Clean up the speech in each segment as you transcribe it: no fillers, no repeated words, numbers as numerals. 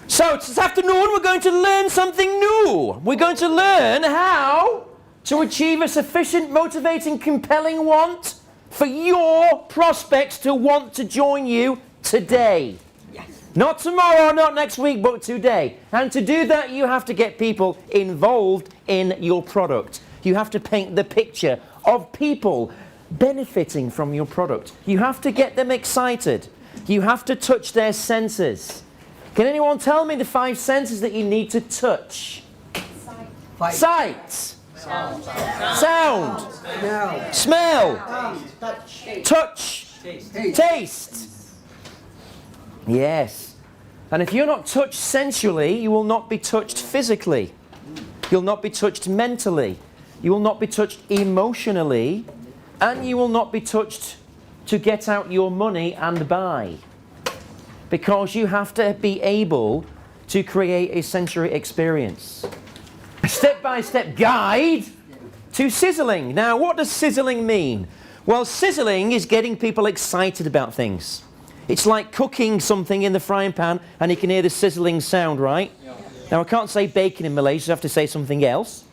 So this afternoon we're going to learn something new. We're going to learn how to achieve a sufficient, motivating, compelling want for your prospects to want to join you today. Yes. Not tomorrow, not next week, but today. And to do that, you have to get people involved in your product. You have to paint the picture of people benefiting from your product. You have to get them excited. You have to touch their senses. Can anyone tell me the 5 senses that you need to touch? Sight. Sound. Smell. Touch. Taste. Yes. And if you're not touched sensually, you will not be touched physically. You'll not be touched mentally. You will not be touched emotionally. And you will not be touched to get out your money and buy. Because you have to be able to create a sensory experience. A step-by-step guide to sizzling. Now, what does sizzling mean? Well, sizzling is getting people excited about things. It's like cooking something in the frying pan and you can hear the sizzling sound, right? Yeah. Now, I can't say bacon in Malaysia, so I have to say something else.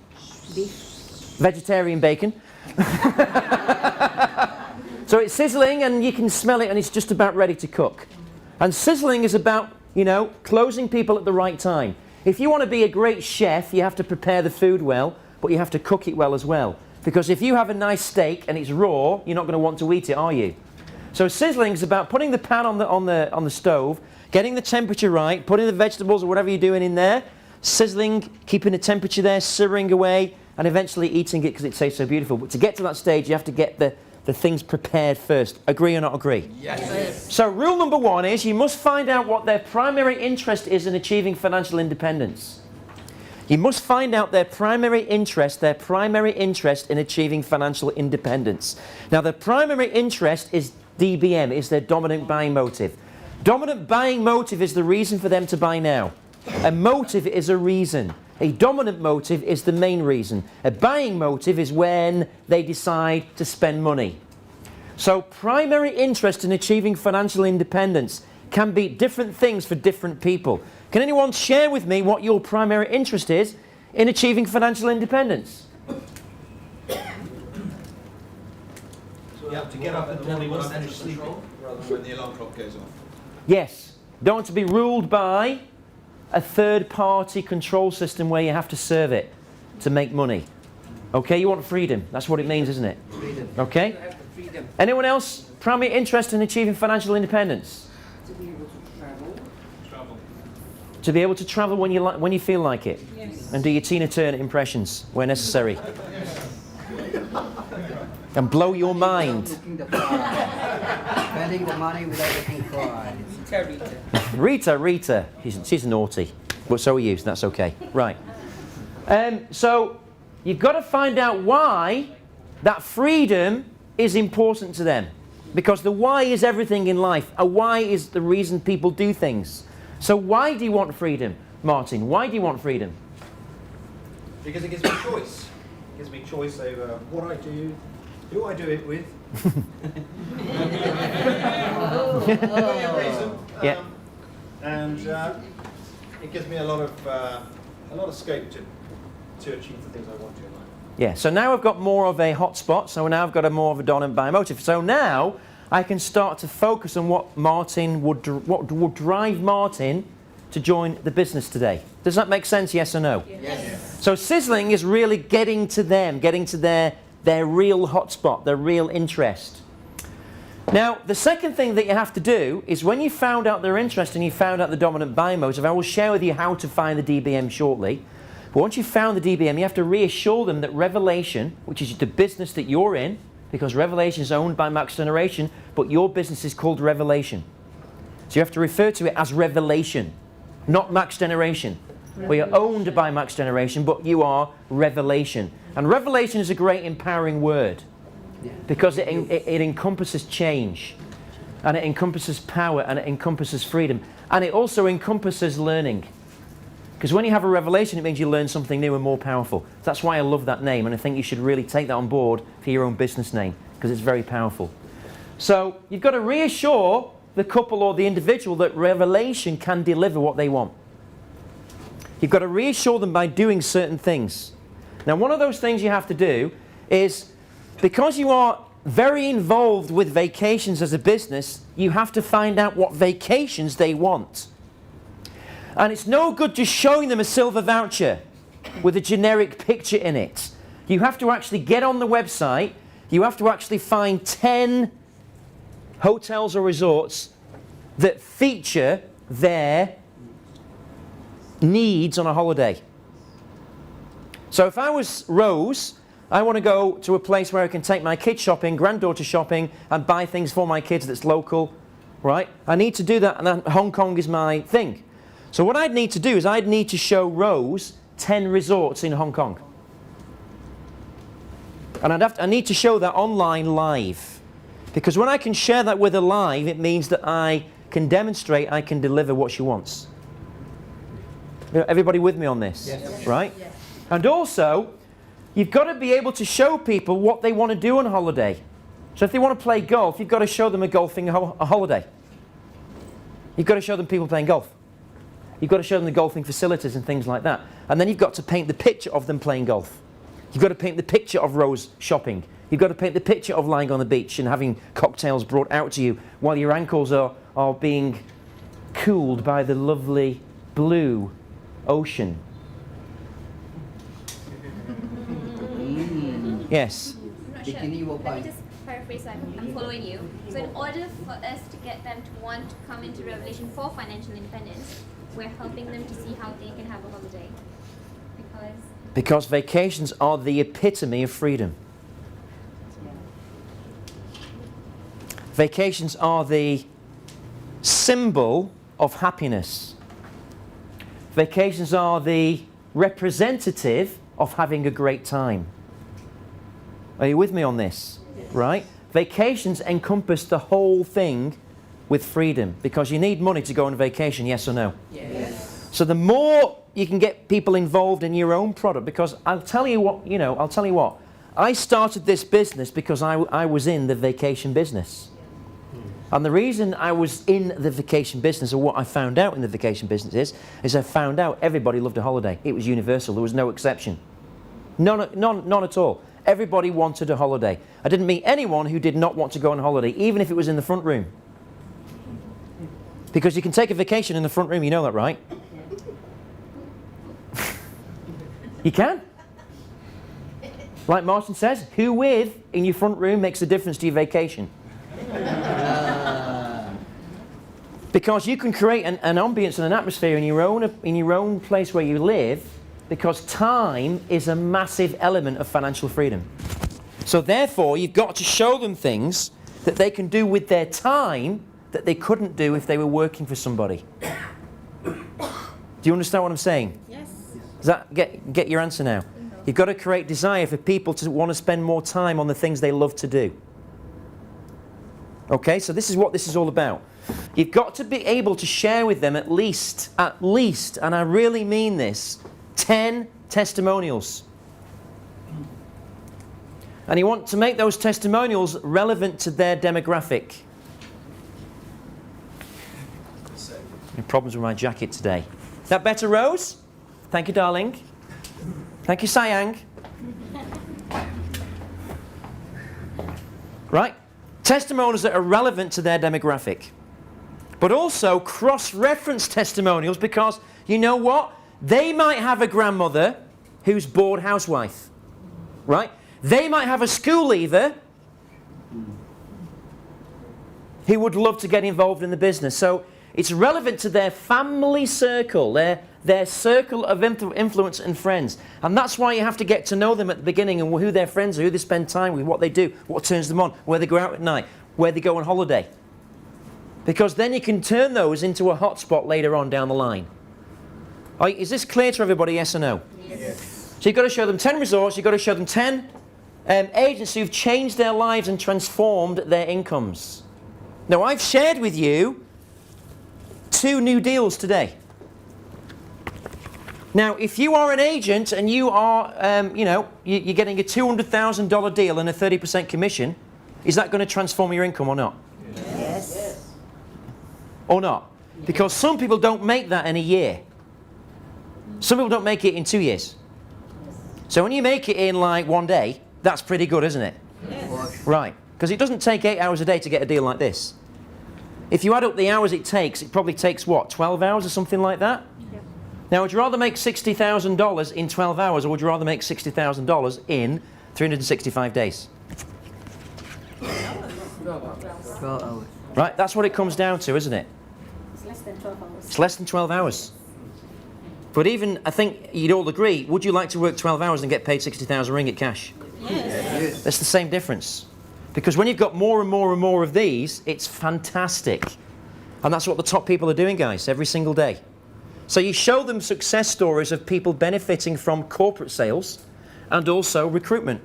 Beef. Vegetarian bacon. So it's sizzling and you can smell it and it's just about ready to cook. And sizzling is about, you know, closing people at the right time. If you want to be a great chef, you have to prepare the food well, but you have to cook it well as well. Because if you have a nice steak and it's raw, you're not going to want to eat it, are you? So sizzling is about putting the pan on the stove, getting the temperature right, putting the vegetables or whatever you're doing in there, sizzling, keeping the temperature there, simmering away, and eventually eating it because it tastes so beautiful. But to get to that stage, you have to get the things prepared first. Agree or not agree? Yes. So rule number 1 is you must find out what their primary interest is in achieving financial independence. You must find out their primary interest in achieving financial independence. Now, their primary interest is DBM, is their dominant buying motive. Dominant buying motive is the reason for them to buy now. A motive is a reason. A dominant motive is the main reason. A buying motive is when they decide to spend money. So primary interest in achieving financial independence can be different things for different people. Can anyone share with me what your primary interest is in achieving financial independence? So you have to get up and tell me when I'm finished sleeping, rather than when the alarm clock goes off. Yes. Don't want to be ruled by a third-party control system where you have to serve it to make money. Okay, you want freedom. That's what it means, isn't it? Freedom. Okay? Freedom. Anyone else primary interest in achieving financial independence? To be able to travel. To be able to travel when you feel like it. Yes. And do your Tina Turner impressions where necessary. And blow your mind. Spending the money without looking for Rita. She's naughty. But so are you, so that's okay. Right. So you've got to find out why that freedom is important to them. Because the why is everything in life. A why is the reason people do things. So why do you want freedom, Martin? Why do you want freedom? Because it gives me choice. It gives me choice over what I do, who I do it with. Yeah. And it gives me a lot of scope to achieve the things I want to in life. Yeah, so now I've got more of a hotspot, so now I've got more of a dominant buying motive. So now I can start to focus on what would drive Martin to join the business today. Does that make sense, yes or no? Yes. So sizzling is really getting to them, getting to their real hotspot, their real interest. Now, the second thing that you have to do is when you found out their interest and you found out the dominant buying motive, I will share with you how to find the DBM shortly. But once you've found the DBM, you have to reassure them that Revelation, which is the business that you're in, because Revelation is owned by Max Generation, but your business is called Revelation. So you have to refer to it as Revelation, not Max Generation. Well, you're owned by Max Generation, but you are Revelation. And Revelation is a great empowering word because it encompasses change, and it encompasses power, and it encompasses freedom, and it also encompasses learning. Because when you have a revelation, it means you learn something new and more powerful. That's why I love that name, and I think you should really take that on board for your own business name, because it's very powerful. So you've got to reassure the couple or the individual that revelation can deliver what they want. You've got to reassure them by doing certain things. Now, one of those things you have to do is, because you are very involved with vacations as a business, you have to find out what vacations they want. And it's no good just showing them a silver voucher with a generic picture in it. You have to actually get on the website. You have to actually find 10 hotels or resorts that feature their needs on a holiday. So if I was Rose, I want to go to a place where I can take my kids shopping, granddaughter shopping, and buy things for my kids that's local, right? I need to do that, and then Hong Kong is my thing. So what I'd need to do is I'd need to show Rose 10 resorts in Hong Kong. And I need to show that online live. Because when I can share that with her live, it means that I can demonstrate, I can deliver what she wants. Everybody with me on this? Yes. Right? Yes. And also, you've got to be able to show people what they want to do on holiday. So if they want to play golf, you've got to show them a holiday. You've got to show them people playing golf. You've got to show them the golfing facilities and things like that. And then you've got to paint the picture of them playing golf. You've got to paint the picture of Rose shopping. You've got to paint the picture of lying on the beach and having cocktails brought out to you while your ankles are being cooled by the lovely blue ocean. Yes? I'm not sure. Bikini will Let buy. me just paraphrase. I'm following you. So in order for us to get them to want to come into Revelation for financial independence, we're helping them to see how they can have a holiday. Because vacations are the epitome of freedom. Vacations are the symbol of happiness. Vacations are the representative of having a great time. Are you with me on this? Yes. Right? Vacations encompass the whole thing with freedom, because you need money to go on vacation, yes or no? Yes. So the more you can get people involved in your own product, because I'll tell you what, I started this business because I was in the vacation business. And the reason I was in the vacation business, or what I found out in the vacation business is I found out everybody loved a holiday. It was universal. There was no exception. None at all. Everybody wanted a holiday. I didn't meet anyone who did not want to go on holiday, even if it was in the front room. Because you can take a vacation in the front room, you know that, right? You can. Like Martin says, who with in your front room makes a difference to your vacation. Because you can create an ambience and an atmosphere in your own place where you live, because time is a massive element of financial freedom. So therefore, you've got to show them things that they can do with their time that they couldn't do if they were working for somebody. Do you understand what I'm saying? Yes. Does that get your answer now? You've got to create desire for people to want to spend more time on the things they love to do. Okay, so this is what this is all about. You've got to be able to share with them at least, and I really mean this, 10 testimonials. And you want to make those testimonials relevant to their demographic. Any problems with my jacket today? Is that better, Rose? Thank you, darling. Thank you, Sayang. Right? Testimonials that are relevant to their demographic. But also cross-reference testimonials, because you know what? They might have a grandmother who's bored housewife. Right? They might have a school leaver who would love to get involved in the business. So it's relevant to their family circle, their circle of influence and friends. And that's why you have to get to know them at the beginning, and who their friends are, who they spend time with, what they do, what turns them on, where they go out at night, where they go on holiday. Because then you can turn those into a hotspot later on down the line. Is this clear to everybody, yes or no? Yes. So you've got to show them 10 resorts, you've got to show them 10 agents who've changed their lives and transformed their incomes. Now, I've shared with you 2 new deals today. Now, if you are an agent and you are, you're getting a $200,000 deal and a 30% commission, is that going to transform your income or not? Yes. Or not? Because some people don't make that in a year. Some people don't make it in 2 years. So when you make it in like 1 day, that's pretty good, isn't it? Yes. Right. Because it doesn't take 8 hours a day to get a deal like this. If you add up the hours it takes, it probably takes what, 12 hours or something like that? Yep. Now, would you rather make $60,000 in 12 hours, or would you rather make $60,000 in 365 days? 12 hours. Right? That's what it comes down to, isn't it? It's less than 12 hours. It's less than 12 hours. But even, I think you'd all agree, would you like to work 12 hours and get paid 60,000 ringgit cash? Yes. That's the same difference. Because when you've got more and more and more of these, it's fantastic. And that's what the top people are doing, guys, every single day. So you show them success stories of people benefiting from corporate sales and also recruitment.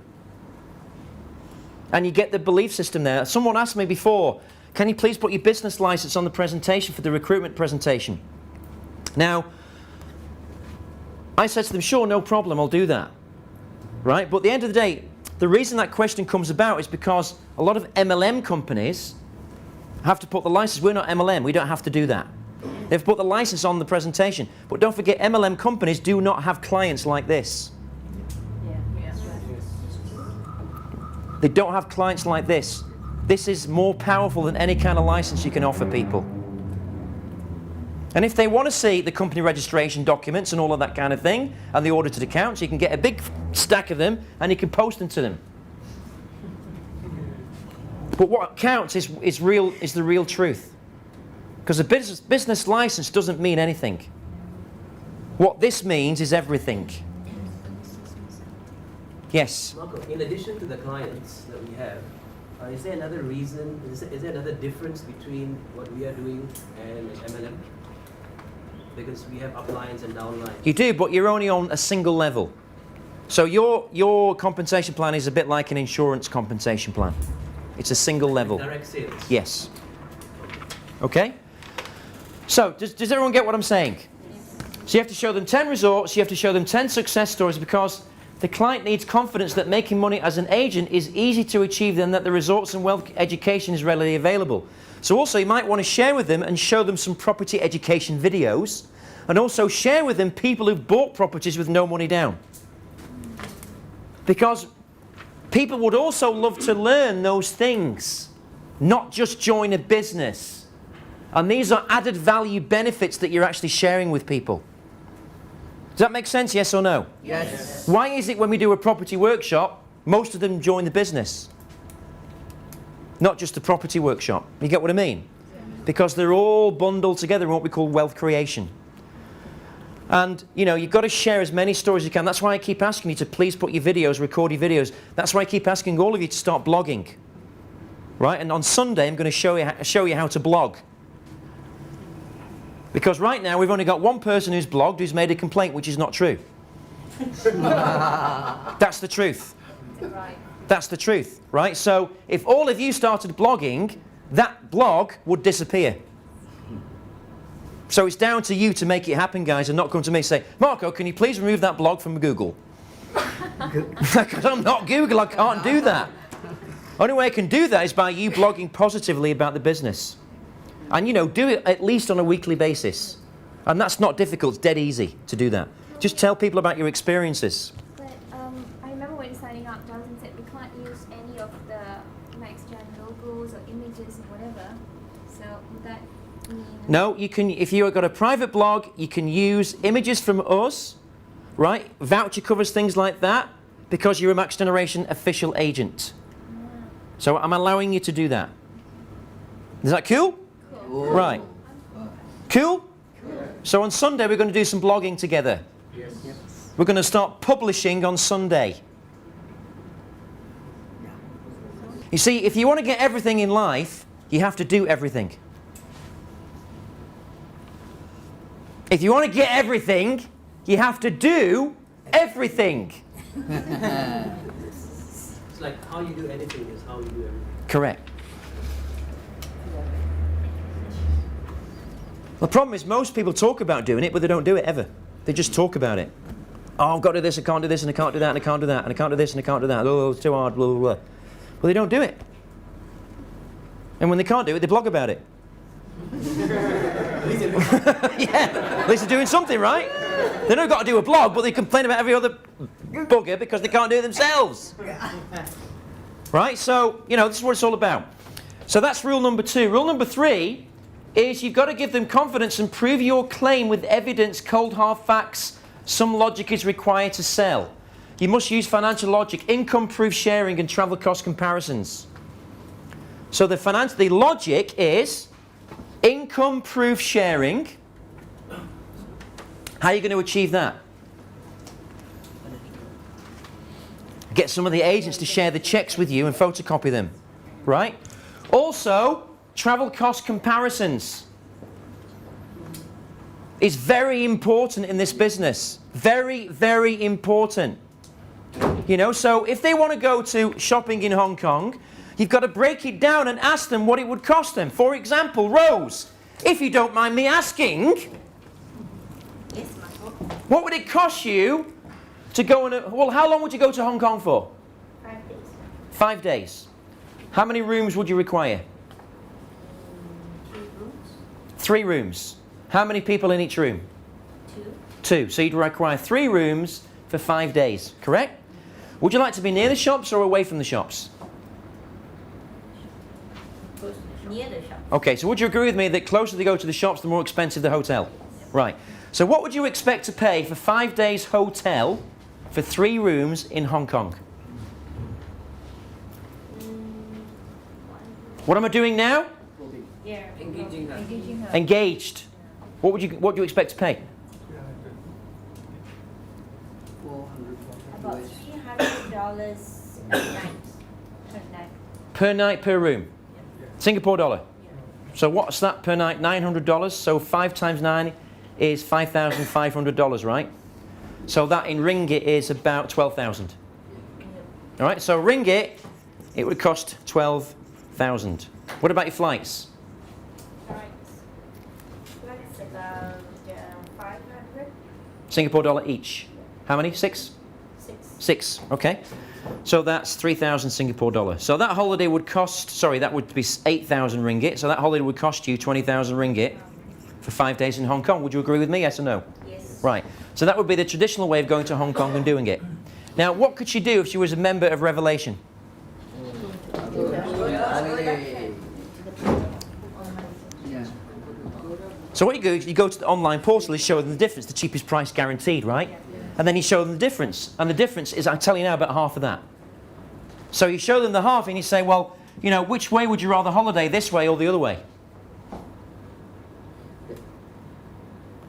And you get the belief system there. Someone asked me before, can you please put your business license on the presentation for the recruitment presentation? Now, I said to them, sure, no problem, I'll do that. Right? But at the end of the day, the reason that question comes about is because a lot of MLM companies have to put the license. We're not MLM, we don't have to do that. They've put the license on the presentation. But don't forget, MLM companies do not have clients like this. They don't have clients like this. This is more powerful than any kind of license you can offer people. And if they want to see the company registration documents and all of that kind of thing, and the audited accounts, you can get a big stack of them and you can post them to them. But what counts is the real truth. Because a business license doesn't mean anything. What this means is everything. Yes? Marco, in addition to the clients that we have, is there another reason, is there another difference between what we are doing and MLM? Because we have uplines and downlines. You do, but you're only on a single level. So your compensation plan is a bit like an insurance compensation plan. It's a single level. Direct sales. Yes. Okay? So, does everyone get what I'm saying? So you have to show them 10 results, you have to show them 10 success stories, because the client needs confidence that making money as an agent is easy to achieve and that the results and wealth education is readily available. So also you might want to share with them and show them some property education videos, and also share with them people who've bought properties with no money down. Because people would also love to learn those things, not just join a business. And these are added value benefits that you're actually sharing with people. Does that make sense, yes or no? Yes. Why is it when we do a property workshop, most of them join the business? Not just a property workshop. You get what I mean? Because they're all bundled together in what we call wealth creation. And, you know, you've got to share as many stories as you can. That's why I keep asking you to please put your videos, record your videos. That's why I keep asking all of you to start blogging. Right? And on Sunday, I'm going to show you how to blog. Because right now, we've only got one person who's blogged, who's made a complaint, which is not true. That's the truth. Right. That's the truth, right? So if all of you started blogging, that blog would disappear. So it's down to you to make it happen, guys, and not come to me and say, Marco, can you please remove that blog from Google? Because I'm not Google, I can't do that. Only way I can do that is by you blogging positively about the business. And, you know, do it at least on a weekly basis. And that's not difficult, it's dead easy to do that. Just tell people about your experiences. But I remember when signing up, Jonathan said we can't use any of the NextGen logos or images or whatever. So would that mean... No, you can, if you've got a private blog, you can use images from us, right? Voucher covers, things like that, because you're a Max Generation official agent. Yeah. So I'm allowing you to do that. Is that cool? Cool. Right. Cool? So on Sunday we're going to do some blogging together. Yes. We're going to start publishing on Sunday. You see, if you want to get everything in life, you have to do everything. If you want to get everything, you have to do everything. It's like how you do anything is how you do everything. Correct. The problem is most people talk about doing it, but they don't do it ever. They just talk about it. Oh, I've got to do this, I can't do this, and I can't do that, and I can't do that, and I can't do this, and I can't do that. Oh, it's too hard, blah, blah, blah. Well, they don't do it. And when they can't do it, they blog about it. Yeah, at least they're doing something, right? They've not got to do a blog, but they complain about every other bugger because they can't do it themselves. Right, so, this is what it's all about. So that's rule number 2. Rule number 3 is you've got to give them confidence and prove your claim with evidence, cold hard facts. Some logic is required to sell. You must use financial logic, income proof sharing and travel cost comparisons. So the logic is income proof sharing. How are you going to achieve that? Get some of the agents to share the checks with you and photocopy them, right? Also, travel cost comparisons is very important in this business. Very, very important. So if they want to go to shopping in Hong Kong, you've got to break it down and ask them what it would cost them. For example, Rose, if you don't mind me asking, what would it cost you to go on how long would you go to Hong Kong for? 5 days. 5 days. How many rooms would you require? 3 rooms. 3 rooms. How many people in each room? 2. 2. So you'd require 3 rooms for 5 days, correct? Would you like to be near the shops or away from the shops? Near the shop. Okay, so would you agree with me that closer they go to the shops, the more expensive the hotel? Right. So what would you expect to pay for 5 days hotel for 3 rooms in Hong Kong? What am I doing now? Yeah. Engaging her. Engaging her. Engaged. What do you expect to pay? 400. About $300 a night. Per night. Per night, per room. Singapore dollar. So what's that per night? $900. So 5 times 9 is $5,500, right? So that in ringgit is about 12,000. All right. So ringgit, it would cost 12,000. What about your flights? Flights about 500. Singapore dollar each. How many? 6? 6. 6. Okay. So that's 3,000 Singapore dollar. So that holiday would cost, that would be 8,000 ringgit. So that holiday would cost you 20,000 ringgit for 5 days in Hong Kong. Would you agree with me? Yes or no? Yes. Right. So that would be the traditional way of going to Hong Kong and doing it. Now, what could she do if she was a member of Revelation? Yeah. So what you go to the online portal, you show them the difference, the cheapest price guaranteed, right? And then you show them the difference. And the difference is, I tell you now, about half of that. So you show them the half and you say, well, which way would you rather holiday, this way or the other way?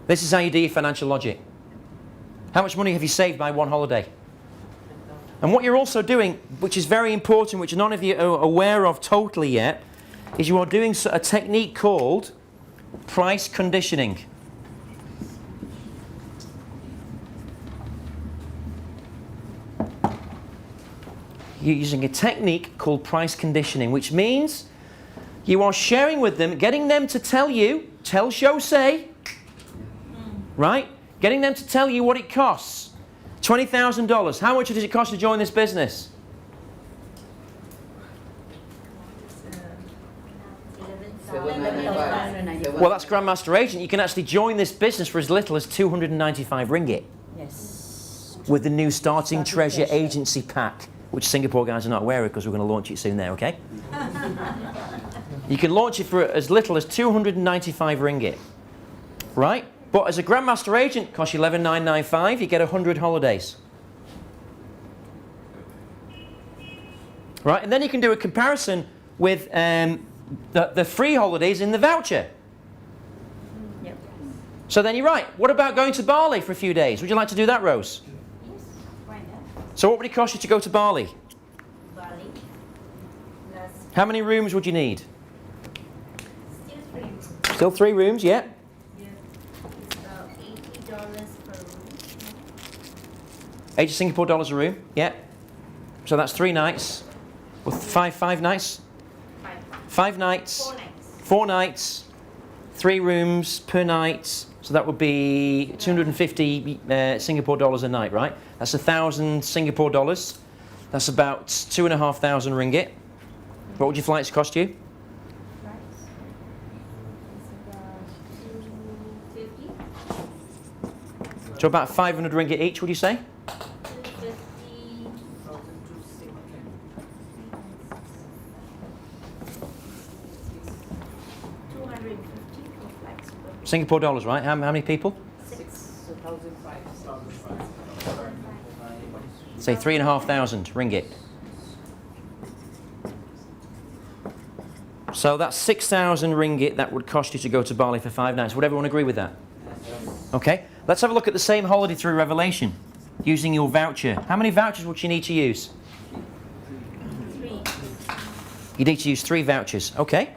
This is how you do your financial logic. How much money have you saved by one holiday? And what you're also doing, which is very important, which none of you are aware of totally yet, is you are doing a technique called price conditioning. You're using a technique called price conditioning, which means you are sharing with them, getting them to tell you, tell, show, say, right? Getting them to tell you what it costs. $20,000. How much does it cost to join this business? 11,000. Well, that's Grandmaster Agent. You can actually join this business for as little as 295 ringgit Yes. with the new Starting Treasure Agency Pack, which Singapore guys are not aware of because we're going to launch it soon there, okay? You can launch it for as little as 295 ringgit, right? But as a Grandmaster Agent, it costs you 11,995. You get 100 holidays. Right, and then you can do a comparison with the free holidays in the voucher. Yep. So then you're right. What about going to Bali for a few days? Would you like to do that, Rose? Yes. Why not? So what would it cost you to go to Bali? Bali. Plus How many rooms would you need? still 3 rooms. Still 3 rooms, yeah. Yeah. It's about $80 per room. 80 Singapore dollars a room, yeah. So that's 3 nights. Well, five nights? 5 nights. 4 nights. 4 nights. 3 rooms per night. So that would be 250 Singapore dollars a night, right? That's 1,000 Singapore dollars. That's about 2,500 ringgit. What would your flights cost you? Price. It's So about 500 ringgit each, would you say? 250. 250 for flexible. Singapore dollars, right? How many people? 1,500. Say 3,500 ringgit. So that's 6,000 ringgit that would cost you to go to Bali for 5 nights. Would everyone agree with that? Okay. Let's have a look at the same holiday through Revelation using your voucher. How many vouchers would you need to use? 3. You need to use 3 vouchers. Okay.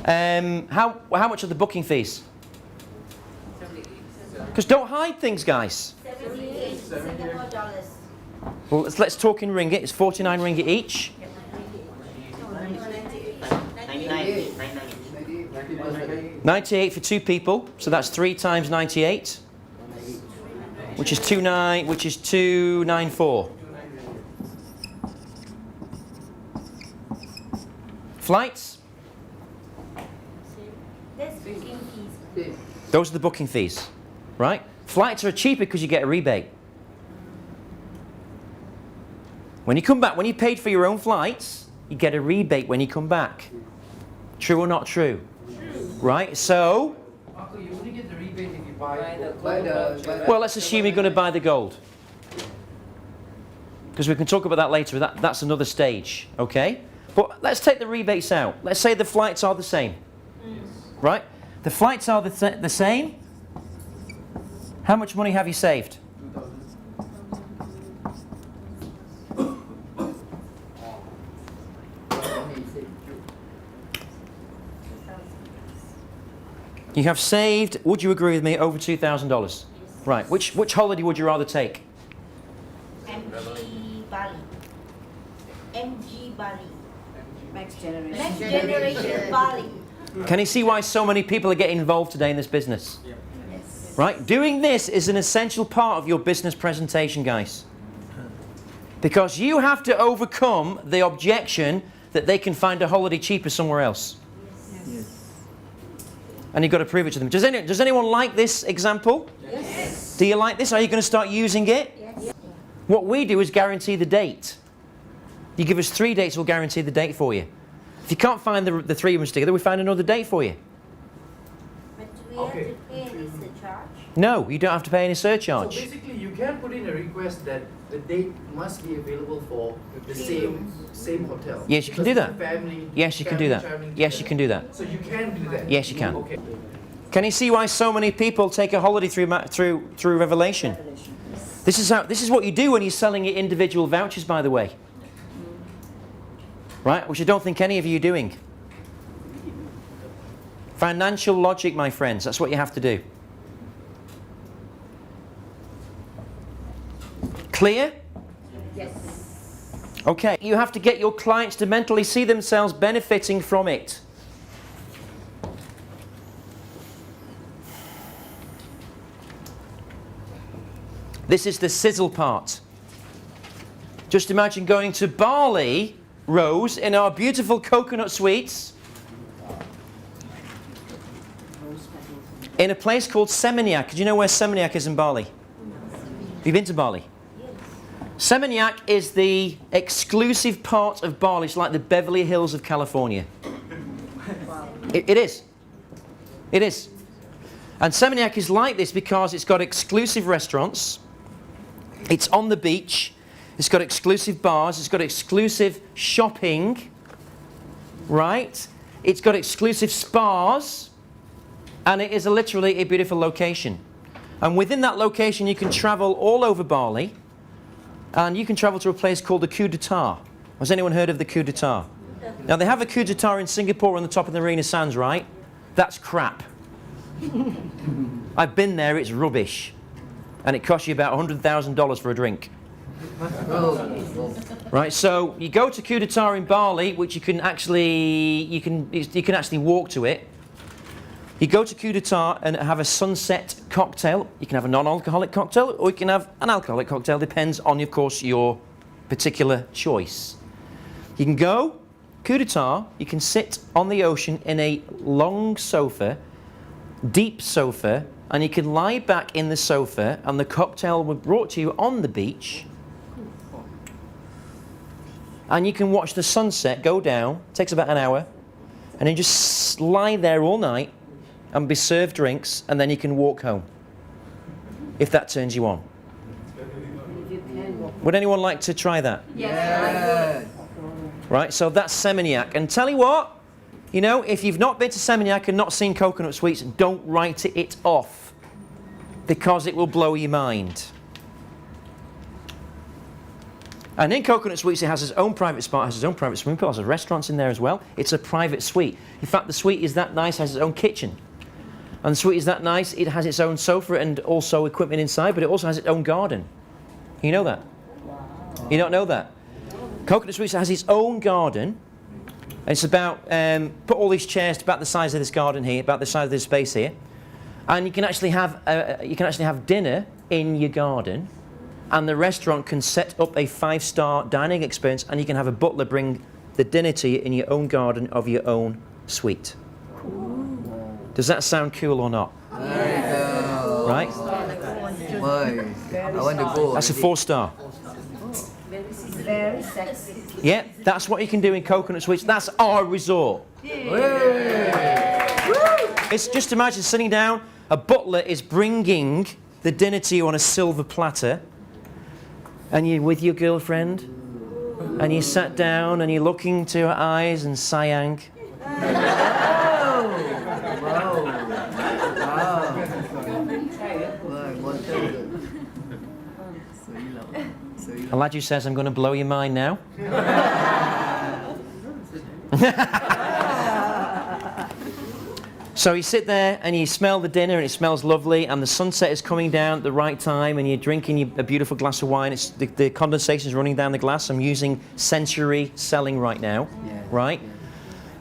How much are the booking fees? Because don't hide things, guys. 78 Singapore dollars. Well, let's talk in ringgit. It's 49 ringgit each. 98 for 2 people, so that's 3 times 98, which is 294. Flights? That's booking fees. Those are the booking fees, right? Flights are cheaper because you get a rebate. When you come back, when you paid for your own flights, you get a rebate when you come back. True or not true? Right, so, Uncle, you only get the rebate if you buy well, let's assume you're going to buy the gold. Because we can talk about that later. That's another stage, okay? But let's take the rebates out. Let's say the flights are the same. Right? The flights are the same. How much money have you saved? You have saved, would you agree with me, over $2,000? Right. Which holiday would you rather take? MG Bali. MG Bali. Next generation. Next generation Bali. Can you see why so many people are getting involved today in this business? Yes. Right? Doing this is an essential part of your business presentation, guys. Because you have to overcome the objection that they can find a holiday cheaper somewhere else. And you've got to prove it to them. Does anyone like this example? Yes. Do you like this? Are you going to start using it? Yes. What we do is guarantee the date. You give us 3 dates, we'll guarantee the date for you. If you can't find the 3 of us together, we find another date for you. But do we have to pay any surcharge? No, you don't have to pay any So surcharge. basically, you can put in a request that the date must be available for the same hotel. Yes, you can Because do it's a that. Family, Yes, you can do that. traveling Yes, you together. can do that. So you can do that. Yes, you can. Okay. Can you see why so many people take a holiday through Revelation? This is what you do when you're selling your individual vouchers, by the way. Right? Which I don't think any of you are doing. Financial logic, my friends. That's what you have to do. Clear? Yes. Okay. You have to get your clients to mentally see themselves benefiting from it. This is the sizzle part. Just imagine going to Bali, Rose, in our beautiful coconut suites, in a place called Seminyak. Do you know where Seminyak is in Bali? Have you been to Bali? Seminyak is the exclusive part of Bali. It's like the Beverly Hills of California. It is. It is. And Seminyak is like this because it's got exclusive restaurants. It's on the beach. It's got exclusive bars. It's got exclusive shopping. Right? It's got exclusive spas. And it is literally a beautiful location. And within that location, you can travel all over Bali. And you can travel to a place called the Coup d'Etat. Has anyone heard of the Coup d'Etat? Now, they have a Coup d'Etat in Singapore on the top of the Marina Sands, right? That's crap. I've been there, it's rubbish. And it costs you about $100,000 for a drink. Right, so you go to Coup d'Etat in Bali, which you can actually walk to it. You go to Coup d'Etat and have a sunset cocktail. You can have a non-alcoholic cocktail, or you can have an alcoholic cocktail. Depends on, of course, your particular choice. You can go Coup d'Etat. You can sit on the ocean in a long sofa, deep sofa, and you can lie back in the sofa and the cocktail will be brought to you on the beach. And you can watch the sunset go down, takes about an hour, and then just lie there all night and be served drinks, and then you can walk home, if that turns you on. Would anyone like to try that? Yes. Right, so that's Seminyak. And tell you what, you know, if you've not been to Seminyak and not seen coconut sweets, don't write it off, because it will blow your mind. And in Coconut Sweets, it has its own private spa, it has its own private swimming pool, it has restaurants in there as well. It's a private suite. In fact, the suite is that nice, has its own kitchen. And the suite is that nice, it has its own sofa and also equipment inside, but it also has its own garden. You know that? You don't know that? Coconut Sweets has its own garden. And it's about, put all these chairs about the size of this garden here, about the size of this space here. And you can actually have dinner in your garden. And the restaurant can set up a 5-star dining experience, and you can have a butler bring the dinner to you in your own garden of your own suite. Does that sound cool or not? Right? Why? I want to go. That's a 4-star. Very sexy. Yeah, that's what you can do in Coconut Sweets. That's our resort. It's just imagine sitting down, a butler is bringing the dinner to you on a silver platter, and you're with your girlfriend, and you sat down and you're looking to her eyes and sayang. Elijah says, I'm going to blow your mind now. So you sit there and you smell the dinner and it smells lovely, and the sunset is coming down at the right time, and you're drinking a beautiful glass of wine. It's the condensation is running down the glass. I'm using sensory selling right now, right?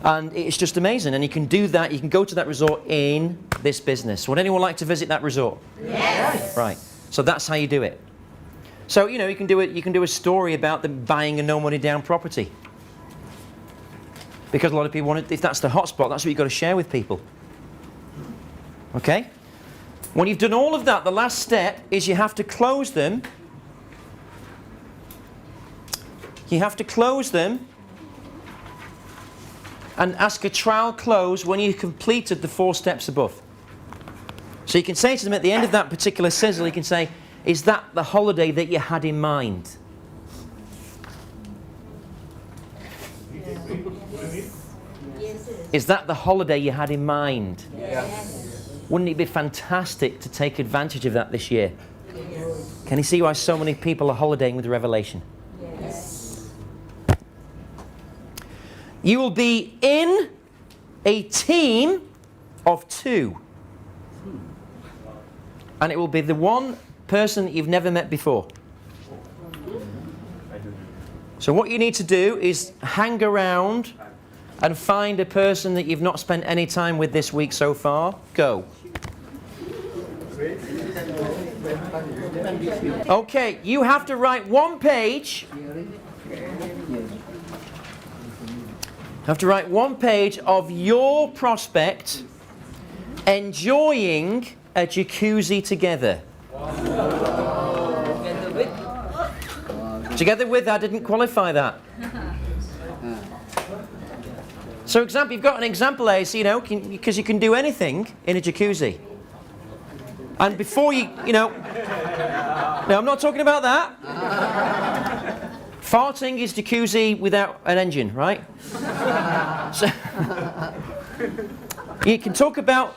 And it's just amazing. And you can do that. You can go to that resort in this business. Would anyone like to visit that resort? Yes. Right. So that's how you do it. So you know you can do it. You can do a story about them buying a no money down property, because a lot of people want it. If that's the hotspot, that's what you've got to share with people. Okay? When you've done all of that, the last step is you have to close them. You have to close them and ask a trial close when you've completed the 4 steps above. So you can say to them at the end of that particular sizzle, you can say, is that the holiday that you had in mind? Is that the holiday you had in mind? Yes. Wouldn't it be fantastic to take advantage of that this year? Yes. Can you see why so many people are holidaying with Revelation? Yes. You will be in a team of 2. And it will be the one person that you've never met before. So what you need to do is hang around and find a person that you've not spent any time with this week so far. Go. Okay, you have to write 1 page. You have to write 1 page of your prospect enjoying a jacuzzi together. Together with, I didn't qualify that. So example, you've got an example there, so, you know, because you can do anything in a jacuzzi. And before you know, no, I'm not talking about that. Farting is jacuzzi without an engine, right? So you can talk about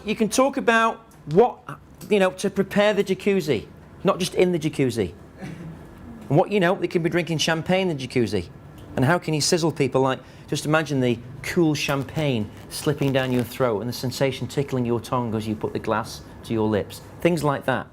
what, you know, to prepare the jacuzzi, not just in the jacuzzi. And what, you know, they can be drinking champagne in the jacuzzi. And how can you sizzle people? Like, just imagine the cool champagne slipping down your throat and the sensation tickling your tongue as you put the glass to your lips. Things like that.